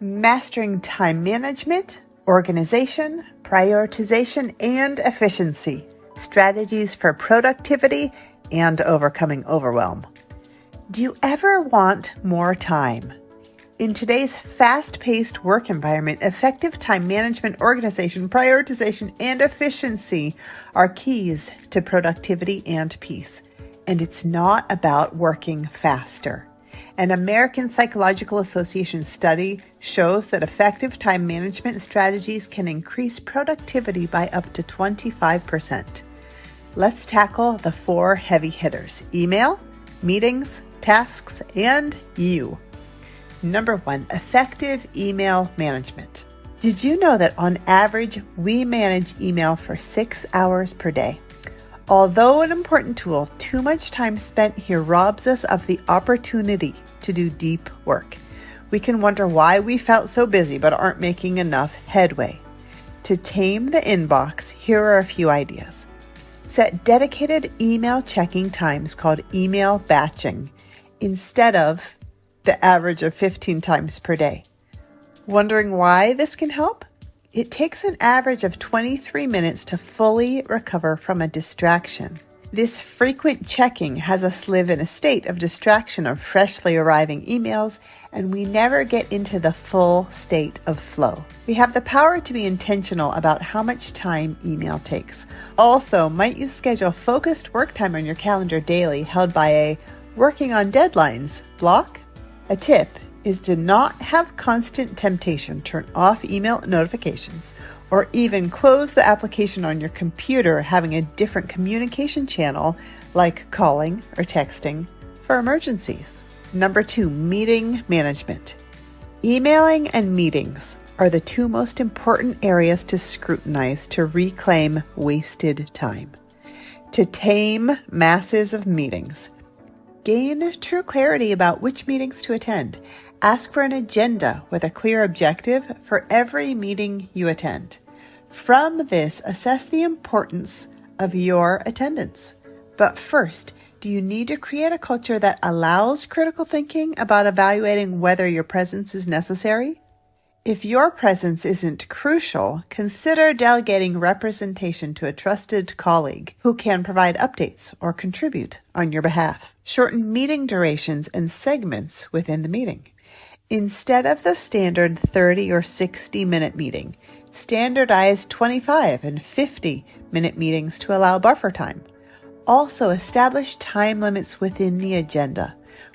Mastering time management, organization, prioritization, and efficiency. Strategies for productivity and overcoming overwhelm. Do you ever want more time? In today's fast-paced work environment, effective time management, organization, prioritization, and efficiency are keys to productivity and peace. And it's not about working faster. An American Psychological Association study shows that effective time management strategies can increase productivity by up to 25%. Let's tackle the 4 heavy hitters: email, meetings, tasks, and you. Number 1, effective email management. Did you know that on average, we manage email for 6 hours per day? Although an important tool, too much time spent here robs us of the opportunity to do deep work. We can wonder why we felt so busy but aren't making enough headway. To tame the inbox, here are a few ideas. Set dedicated email checking times called email batching instead of the average of 15 times per day. Wondering why this can help? It takes an average of 23 minutes to fully recover from a distraction. This frequent checking has us live in a state of distraction of freshly arriving emails, and we never get into the full state of flow. We have the power to be intentional about how much time email takes. Also, might you schedule focused work time on your calendar daily held by a working on deadlines block? A tip is to not have constant temptation turn off email notifications or even close the application on your computer having a different communication channel like calling or texting for emergencies. Number 2, meeting management. Emailing and meetings are the 2 most important areas to scrutinize to reclaim wasted time. To tame masses of meetings, gain true clarity about which meetings to attend. Ask for an agenda with a clear objective for every meeting you attend. From this, assess the importance of your attendance. But first, do you need to create a culture that allows critical thinking about evaluating whether your presence is necessary? If your presence isn't crucial, consider delegating representation to a trusted colleague who can provide updates or contribute on your behalf. Shorten meeting durations and segments within the meeting. Instead of the standard 30 or 60-minute meeting, standardize 25 and 50-minute meetings to allow buffer time. Also, establish time limits within the agenda.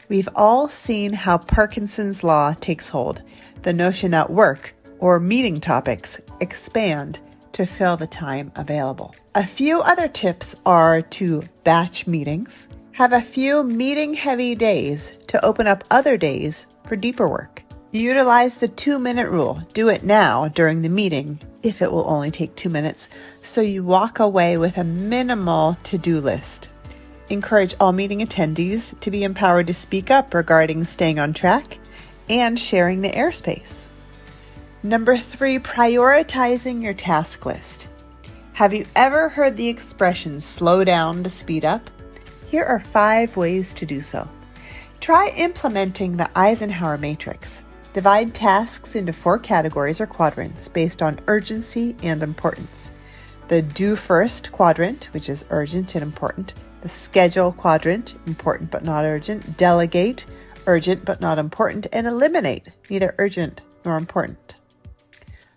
We've all seen how Parkinson's law takes hold, the notion that work or meeting topics expand to fill the time available. A few other tips are to batch meetings, have a few meeting-heavy days to open up other days for deeper work. Utilize the 2-minute rule. Do it now during the meeting if it will only take 2 minutes, so you walk away with a minimal to-do list. Encourage all meeting attendees to be empowered to speak up regarding staying on track and sharing the airspace. Number 3, prioritizing your task list. Have you ever heard the expression slow down to speed up? Here are 5 ways to do so. Try implementing the Eisenhower matrix. Divide tasks into 4 categories or quadrants based on urgency and importance. The do first quadrant, which is urgent and important. The schedule quadrant, important but not urgent. Delegate, urgent but not important. And eliminate, neither urgent nor important.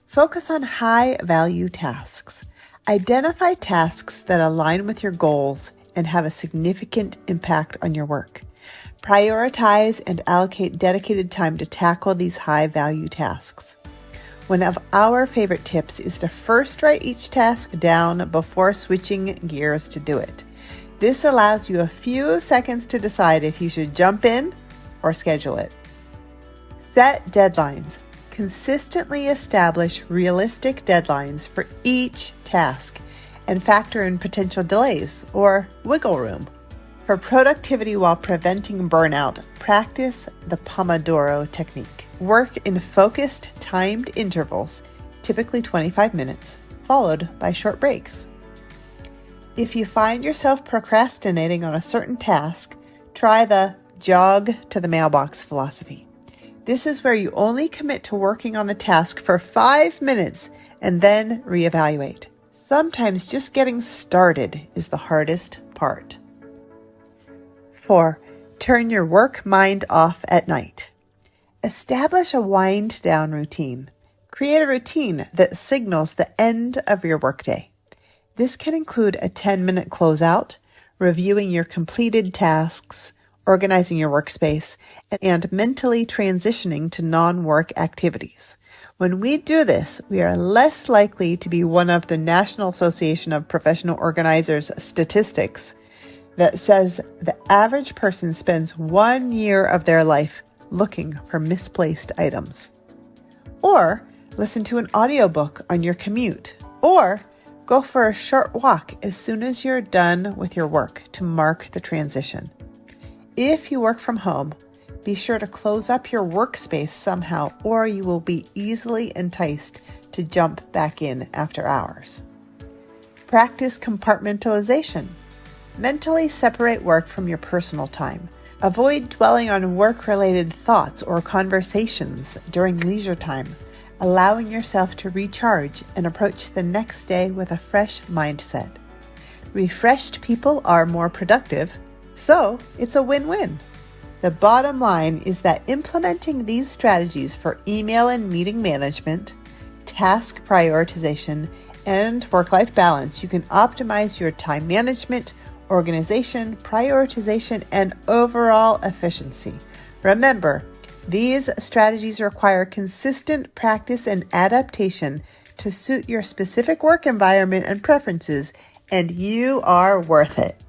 Focus on high-value tasks. Identify tasks that align with your goals and have a significant impact on your work. Prioritize and allocate dedicated time to tackle these high-value tasks. One of our favorite tips is to first write each task down before switching gears to do it. This allows you a few seconds to decide if you should jump in or schedule it. Set deadlines. Consistently establish realistic deadlines for each task and factor in potential delays or wiggle room. For productivity while preventing burnout, practice the Pomodoro technique. Work in focused, timed intervals, typically 25 minutes, followed by short breaks. If you find yourself procrastinating on a certain task, try the jog to the mailbox philosophy. This is where you only commit to working on the task for 5 minutes and then reevaluate. Sometimes just getting started is the hardest part. 4. Turn your work mind off at night. Establish a wind-down routine. Create a routine that signals the end of your workday. This can include a 10-minute closeout, reviewing your completed tasks, organizing your workspace, and mentally transitioning to non-work activities. When we do this, we are less likely to be one of the National Association of Professional Organizers statistics that says the average person spends 1 year of their life looking for misplaced items. Or listen to an audiobook on your commute, or go for a short walk as soon as you're done with your work to mark the transition. If you work from home, be sure to close up your workspace somehow, or you will be easily enticed to jump back in after hours. Practice compartmentalization. Mentally separate work from your personal time. Avoid dwelling on work-related thoughts or conversations during leisure time, allowing yourself to recharge and approach the next day with a fresh mindset. Refreshed people are more productive, so it's a win-win. The bottom line is that implementing these strategies for email and meeting management, task prioritization, and work-life balance, you can optimize your time management, organization, prioritization, and overall efficiency. Remember, these strategies require consistent practice and adaptation to suit your specific work environment and preferences, and you are worth it.